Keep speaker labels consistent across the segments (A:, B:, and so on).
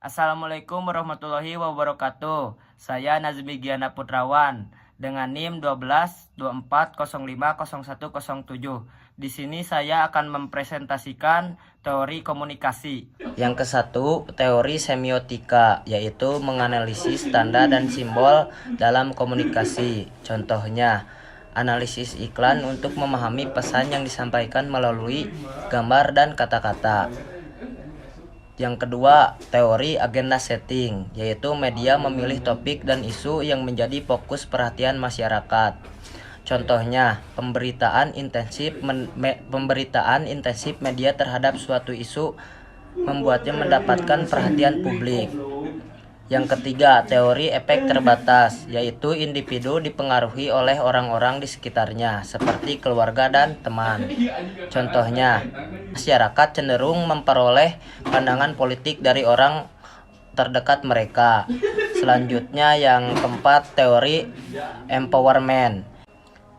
A: Assalamualaikum warahmatullahi wabarakatuh. Saya Nazmi Giana Putrawan dengan NIM 1224050107. Di sini saya akan mempresentasikan teori komunikasi. Yang ke satu, teori semiotika, yaitu menganalisis tanda dan simbol dalam komunikasi. Contohnya, analisis iklan untuk memahami pesan yang disampaikan melalui gambar dan kata-kata. Yang kedua, teori agenda setting, yaitu media memilih topik dan isu yang menjadi fokus perhatian masyarakat. Contohnya, pemberitaan intensif media terhadap suatu isu membuatnya mendapatkan perhatian publik. Yang ketiga, teori efek terbatas, yaitu individu dipengaruhi oleh orang-orang di sekitarnya, seperti keluarga dan teman. Contohnya, masyarakat cenderung memperoleh pandangan politik dari orang terdekat mereka. Selanjutnya, yang keempat, teori empowerment,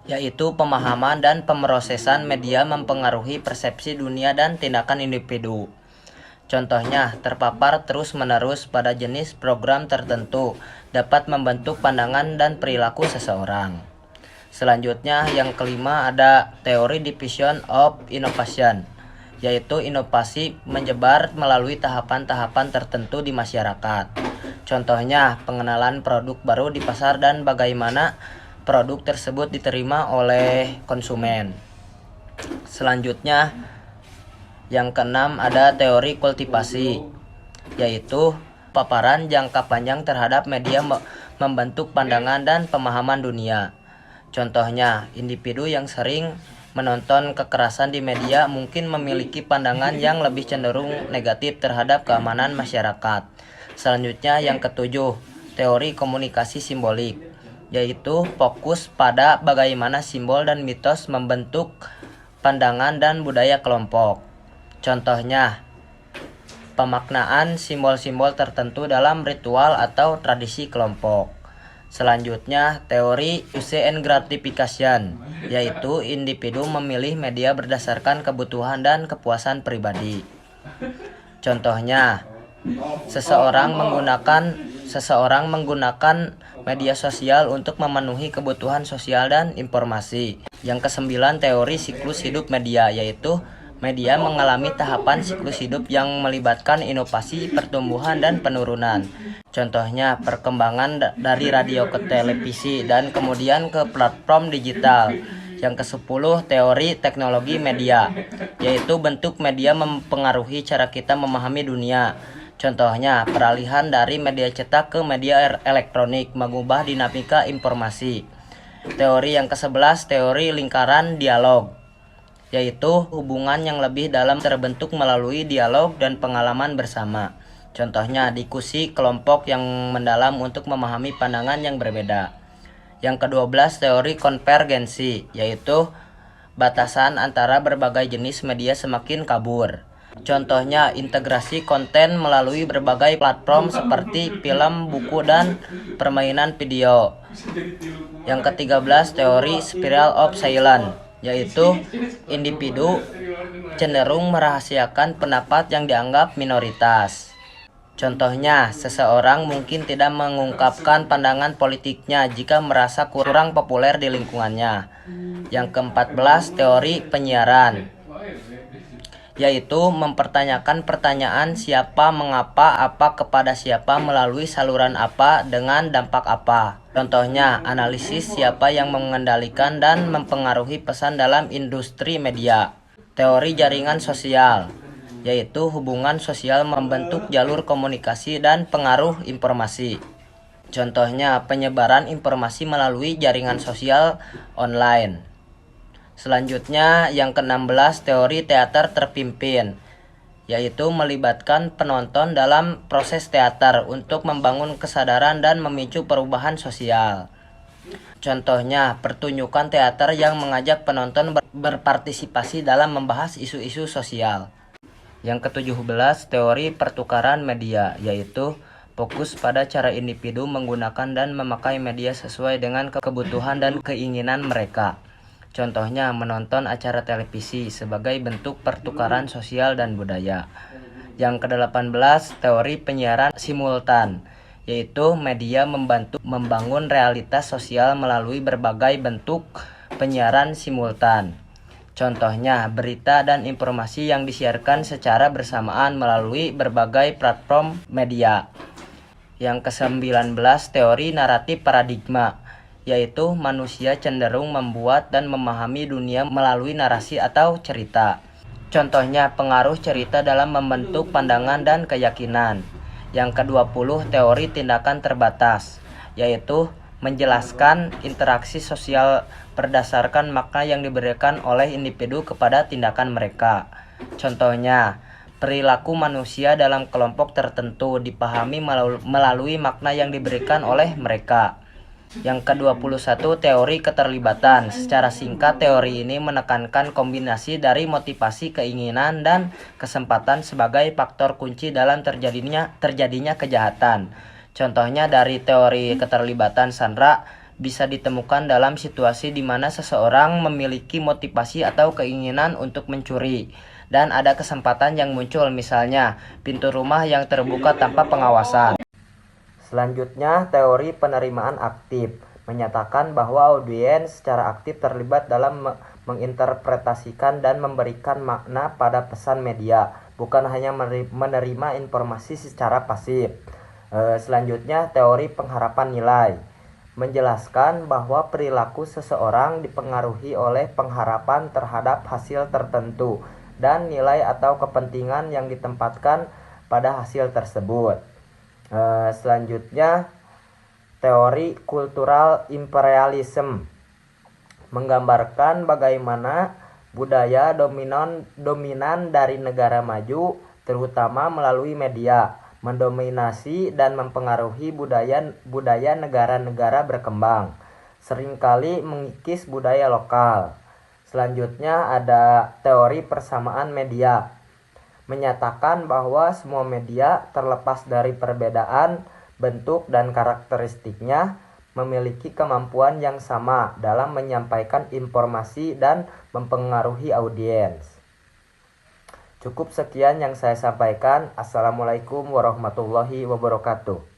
A: yaitu pemahaman dan pemrosesan media mempengaruhi persepsi dunia dan tindakan individu. Contohnya, terpapar terus-menerus pada jenis program tertentu dapat membentuk pandangan dan perilaku seseorang. Selanjutnya, yang kelima ada teori division of innovation, yaitu inovasi menyebar melalui tahapan-tahapan tertentu di masyarakat. Contohnya, pengenalan produk baru di pasar dan bagaimana produk tersebut diterima oleh konsumen. Selanjutnya, yang keenam ada teori kultivasi, yaitu paparan jangka panjang terhadap media membentuk pandangan dan pemahaman dunia. Contohnya, individu yang sering menonton kekerasan di media mungkin memiliki pandangan yang lebih cenderung negatif terhadap keamanan masyarakat. Selanjutnya, yang ketujuh, teori komunikasi simbolik, yaitu fokus pada bagaimana simbol dan mitos membentuk pandangan dan budaya kelompok. Contohnya, pemaknaan simbol-simbol tertentu dalam ritual atau tradisi kelompok. Selanjutnya, teori use and gratification, yaitu individu memilih media berdasarkan kebutuhan dan kepuasan pribadi. Contohnya, seseorang menggunakan media sosial untuk memenuhi kebutuhan sosial dan informasi. Yang kesembilan, teori siklus hidup media, yaitu media mengalami tahapan siklus hidup yang melibatkan inovasi, pertumbuhan, dan penurunan. Contohnya, perkembangan dari radio ke televisi dan kemudian ke platform digital. Yang ke-10, teori teknologi media, yaitu bentuk media mempengaruhi cara kita memahami dunia. Contohnya, peralihan dari media cetak ke media elektronik mengubah dinamika informasi. Teori yang ke-11, teori lingkaran dialog, yaitu hubungan yang lebih dalam terbentuk melalui dialog dan pengalaman bersama. Contohnya, diskusi kelompok yang mendalam untuk memahami pandangan yang berbeda. Yang ke-12, teori konvergensi, yaitu batasan antara berbagai jenis media semakin kabur. Contohnya, integrasi konten melalui berbagai platform seperti film, buku, dan permainan video. Yang ke-13, teori spiral of silence, yaitu individu cenderung merahasiakan pendapat yang dianggap minoritas. Contohnya, seseorang mungkin tidak mengungkapkan pandangan politiknya jika merasa kurang populer di lingkungannya. Yang ke-14, teori penyiaran, yaitu mempertanyakan pertanyaan siapa, mengapa, apa, kepada siapa, melalui saluran apa, dengan dampak apa. Contohnya, analisis siapa yang mengendalikan dan mempengaruhi pesan dalam industri media. Teori jaringan sosial, yaitu hubungan sosial membentuk jalur komunikasi dan pengaruh informasi. Contohnya, penyebaran informasi melalui jaringan sosial online. Selanjutnya, yang ke-16, teori teater terpimpin, yaitu melibatkan penonton dalam proses teater untuk membangun kesadaran dan memicu perubahan sosial. Contohnya, pertunjukan teater yang mengajak penonton berpartisipasi dalam membahas isu-isu sosial. Yang ke-17, teori pertukaran media, yaitu fokus pada cara individu menggunakan dan memakai media sesuai dengan kebutuhan dan keinginan mereka. Contohnya, menonton acara televisi sebagai bentuk pertukaran sosial dan budaya. Yang ke-18, teori penyiaran simultan, yaitu media membantu membangun realitas sosial melalui berbagai bentuk penyiaran simultan. Contohnya, berita dan informasi yang disiarkan secara bersamaan melalui berbagai platform media. Yang ke-19, teori naratif paradigma, yaitu manusia cenderung membuat dan memahami dunia melalui narasi atau cerita. Contohnya, pengaruh cerita dalam membentuk pandangan dan keyakinan. Yang ke-20, teori tindakan terbatas, yaitu menjelaskan interaksi sosial berdasarkan makna yang diberikan oleh individu kepada tindakan mereka. Contohnya, perilaku manusia dalam kelompok tertentu dipahami melalui makna yang diberikan oleh mereka. Yang ke-21, teori keterlibatan. Secara singkat, teori ini menekankan kombinasi dari motivasi, keinginan, dan kesempatan sebagai faktor kunci dalam terjadinya kejahatan. Contohnya dari teori keterlibatan Sandra bisa ditemukan dalam situasi di mana seseorang memiliki motivasi atau keinginan untuk mencuri dan ada kesempatan yang muncul, misalnya pintu rumah yang terbuka tanpa pengawasan. Selanjutnya, teori penerimaan aktif menyatakan bahwa audiens secara aktif terlibat dalam menginterpretasikan dan memberikan makna pada pesan media, bukan hanya menerima informasi secara pasif. Selanjutnya, teori pengharapan nilai menjelaskan bahwa perilaku seseorang dipengaruhi oleh pengharapan terhadap hasil tertentu dan nilai atau kepentingan yang ditempatkan pada hasil tersebut. Selanjutnya, teori kultural imperialism menggambarkan bagaimana budaya dominan dari negara maju, terutama melalui media, mendominasi dan mempengaruhi budaya negara-negara berkembang, seringkali mengikis budaya lokal. Selanjutnya ada teori persamaan media, menyatakan bahwa semua media terlepas dari perbedaan bentuk dan karakteristiknya memiliki kemampuan yang sama dalam menyampaikan informasi dan mempengaruhi audiens. Cukup sekian yang saya sampaikan. Assalamualaikum warahmatullahi wabarakatuh.